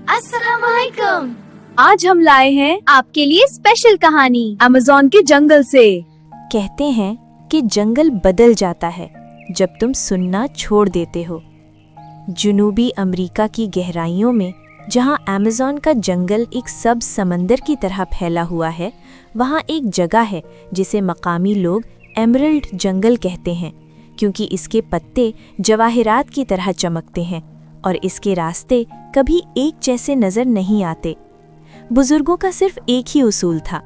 अस्सलामुअलैकुम। आज हम लाए हैं आपके लिए स्पेशल कहानी अमेज़न के जंगल से। कहते हैं कि जंगल बदल जाता है जब तुम सुनना छोड़ देते हो। जनूबी अमेरिका की गहराइयों में जहां अमेज़न का जंगल एक सब्ज समंदर की तरह फैला हुआ है, वहां एक जगह है जिसे मकामी लोग एमरल्ड जंगल कहते हैं, क्योंकि इसके पत्ते जवाहिरात की तरह चमकते हैं और इसके रास्ते कभी एक जैसे नजर नहीं आते। बुजुर्गों का सिर्फ एक ही उसूल था,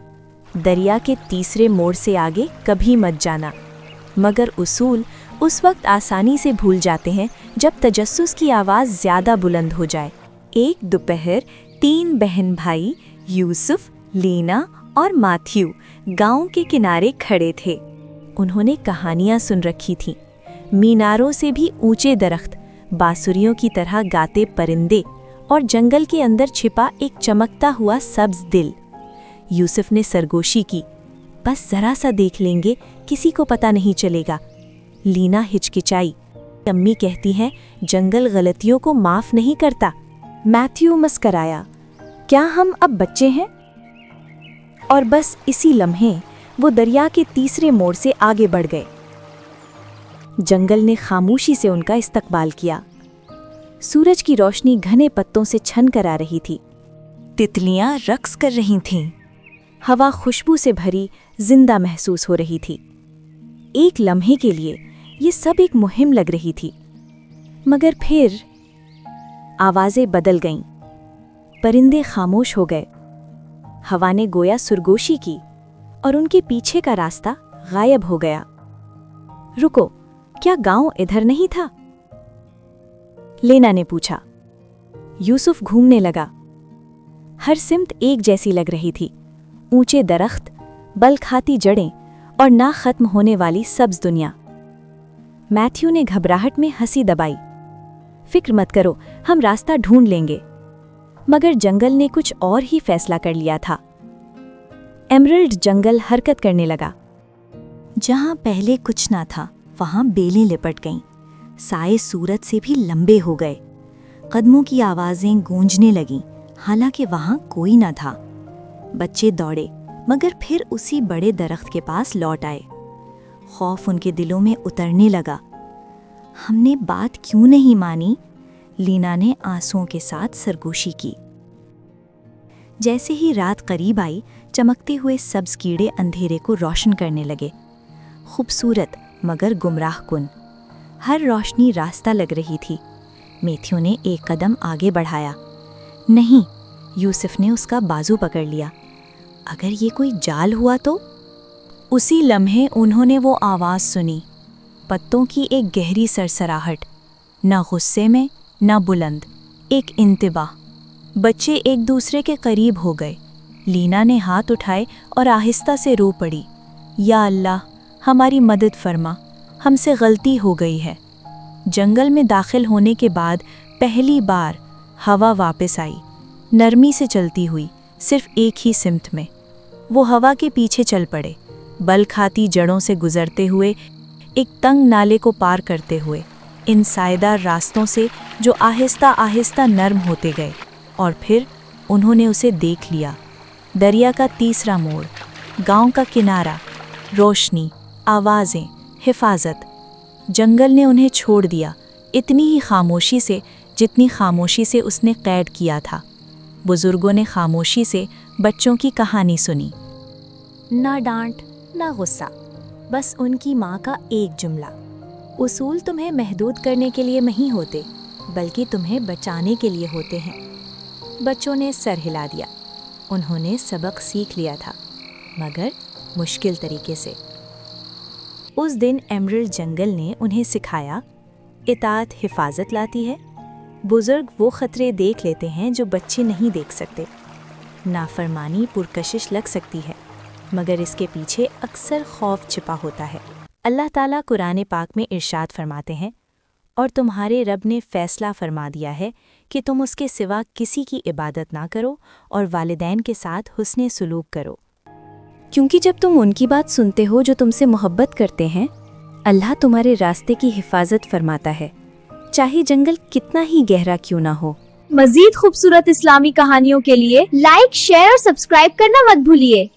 दरिया के तीसरे मोड़ से आगे कभी मत जाना। मगर उसूल उस वक्त आसानी से भूल जाते हैं जब तजस्सुस की आवाज़ ज़्यादा बुलंद हो जाए। एक दोपहर 3 बहन भाई यूसुफ, लीना और मैथ्यू गांव के किनारे खड़े थे। उन्होंने कहानियां सुन रखी थीं। मीनारों से भी ऊंचे दरख्त, बांसुरियों की तरह गाते परिंदे और जंगल के अंदर छिपा एक चमकता हुआ सब्ज दिल। यूसुफ ने सरगोशी की, बस जरा सा देख लेंगे, किसी को पता नहीं चलेगा। लीना हिचकिचाई, अम्मी कहती हैं जंगल गलतियों को माफ नहीं करता। मैथ्यू मुस्कराया, क्या हम अब बच्चे हैं? और बस इसी लम्हे वो दरिया के तीसरे मोड़ से आगे बढ़ गए। जंगल ने खामोशी से उनका इस्तकबाल किया। सूरज की रोशनी घने पत्तों से छन कर आ रही थी। तितलियां रक्स कर रही थीं। हवा खुशबू से भरी जिंदा महसूस हो रही थी। एक लम्हे के लिए ये सब एक मुहिम लग रही थी, मगर फिर आवाजें बदल गईं। परिंदे खामोश हो गए। हवा ने गोया सुरगोशी की और उनके पीछे का रास्ता गायब हो गया। रुको, क्या गांव इधर नहीं था? लेना ने पूछा। यूसुफ घूमने लगा। हर सिमत एक जैसी लग रही थी, ऊंचे दरख्त, बल खाती जड़ें और ना खत्म होने वाली सब्ज दुनिया। मैथ्यू ने घबराहट में हंसी दबाई। फिक्र मत करो, हम रास्ता ढूंढ लेंगे। मगर जंगल ने कुछ और ही फैसला कर लिया था। एमरल्ड जंगल हरकत करने लगा। जहां पहले कुछ ना था, वहां बेलें लिपट गईं। साए सूरज से भी लंबे हो गए। कदमों की आवाजें गूंजने लगीं, हालांकि वहां कोई ना था। बच्चे दौड़े, मगर फिर उसी बड़े दरख्त के पास लौट आए। खौफ उनके दिलों में उतरने लगा। हमने बात क्यों नहीं मानी? लीना ने आंसुओं के साथ सरगोशी की। जैसे ही रात करीब आई, चमकते हुए सब्ज कीड़े अंधेरे को रोशन करने लगे। खूबसूरत मगर गुमराहकुन। हर रोशनी रास्ता लग रही थी। मैथ्यू ने एक कदम आगे बढ़ाया। नहीं, यूसुफ ने उसका बाजू पकड़ लिया। अगर ये कोई जाल हुआ तो? उसी लम्हे उन्होंने वो आवाज़ सुनी, पत्तों की एक गहरी सरसराहट, न गुस्से में न बुलंद, एक इंतबाह। बच्चे एक दूसरे के करीब हो गए। लीना ने हाथ उठाए और आहिस्ता से रो पड़ी, या अल्लाह, हमारी मदद फरमा, हमसे गलती हो गई है। जंगल में दाखिल होने के बाद पहली बार हवा वापस आई, नरमी से चलती हुई, सिर्फ एक ही सिमत में। वो हवा के पीछे चल पड़े, बल खाती जड़ों से गुजरते हुए, एक तंग नाले को पार करते हुए, इन सायेदार रास्तों से जो आहिस्ता आहिस्ता नर्म होते गए। और फिर उन्होंने उसे देख लिया। दरिया का तीसरा मोड़, गांव का किनारा, रोशनी, आवाज़ें, हिफाजत। जंगल ने उन्हें छोड़ दिया, इतनी ही खामोशी से जितनी खामोशी से उसने कैद किया था। बुजुर्गों ने खामोशी से बच्चों की कहानी सुनी। ना डांट ना गुस्सा, बस उनकी माँ का एक जुमला, उसूल तुम्हें महदूद करने के लिए नहीं होते, बल्कि तुम्हें बचाने के लिए होते हैं। बच्चों ने सर हिला दिया। उन्होंने सबक सीख लिया था, मगर मुश्किल तरीके से। उस दिन एमरल्ड जंगल ने उन्हें सिखाया, इताअत हिफाजत लाती है। बुजुर्ग वो खतरे देख लेते हैं जो बच्चे नहीं देख सकते। नाफरमानी पुरकशिश लग सकती है, मगर इसके पीछे अक्सर खौफ छिपा होता है। अल्लाह ताला कुरान पाक में इरशाद फरमाते हैं, और तुम्हारे रब ने फ़ैसला फरमा दिया है कि तुम उसके सिवा किसी की इबादत ना करो और वालिदैन के साथ हुस्ने सुलूक करो। क्योंकि जब तुम उनकी बात सुनते हो जो तुमसे मोहब्बत करते हैं, अल्लाह तुम्हारे रास्ते की हिफाजत फरमाता है, चाहे जंगल कितना ही गहरा क्यों ना हो। मजीद खूबसूरत इस्लामी कहानियों के लिए लाइक, शेयर और सब्सक्राइब करना मत भूलिए।